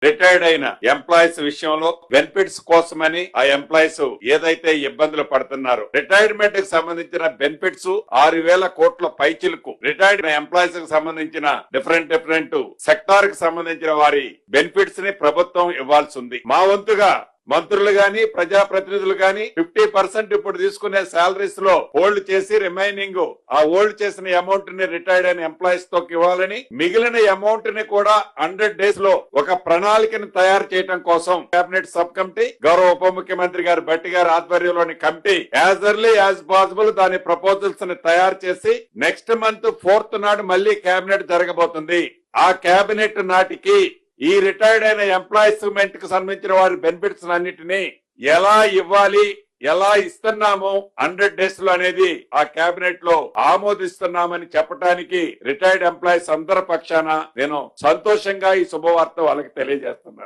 Retired అయిన employees విషయంలో benefits కోసమని ఆ ఎంప్లాయీస్ ఏదైతే ఇబ్బందులు పడుతున్నారో రిటైర్మెంట్ కి సంబంధించిన బెనిఫిట్స్ 6,000 కోట్ల పైచిలకు రిటైర్డ్ ఎంప్లాయీస్ కి సంబంధించిన డిఫరెంట్ సెక్టార్ కి సంబంధించిన వారి బెనిఫిట్స్ ని ప్రభుత్వం ఇవ్వాల్సి ఉంది. మా వంతుగా మంత్రులు గాని ప్రజాప్రతినిధులు గాని 50% ఇప్పుడు తీసుకునే సాలరీస్ లో హోల్డ్ చేసి రిమైనింగ్ ఆ హోల్డ్ చేసిన అమౌంట్ ని రిటైర్డ్ అయిన ఎంప్లాయీస్ తో ఇవ్వాలని, మిగిలిన అమౌంట్ ని కూడా 100 డేస్ లో ఒక ప్రణాళికను తయారు చేయడం కోసం కేబినెట్ సబ్ కమిటీ గౌరవ ఉప ముఖ్యమంత్రి గారు భట్టి గారి ఆధ్వర్యంలోని committee as early as possible దాని ప్రపోజల్స్ ని తయారు చేసి నెక్స్ట్ మంత్ 4th నాడు మళ్ళీ కేబినెట్ జరగబోతుంది. ఆ కేబినెట్ నాటికి ఈ రిటైర్డ్ అయిన ఎంప్లాయీస్మెంట్ కి సంబంధించిన వారి బెనిఫిట్స్ అన్నిటినీ ఎలా ఇవ్వాలి, ఎలా ఇస్తున్నాము 100 డేస్ లో అనేది ఆ కేబినెట్ లో ఆమోదిస్తున్నామని చెప్పడానికి రిటైర్డ్ ఎంప్లాయీస్ అందరి పక్షాన నేను సంతోషంగా ఈ శుభవార్త వాళ్ళకి తెలియజేస్తున్నాను.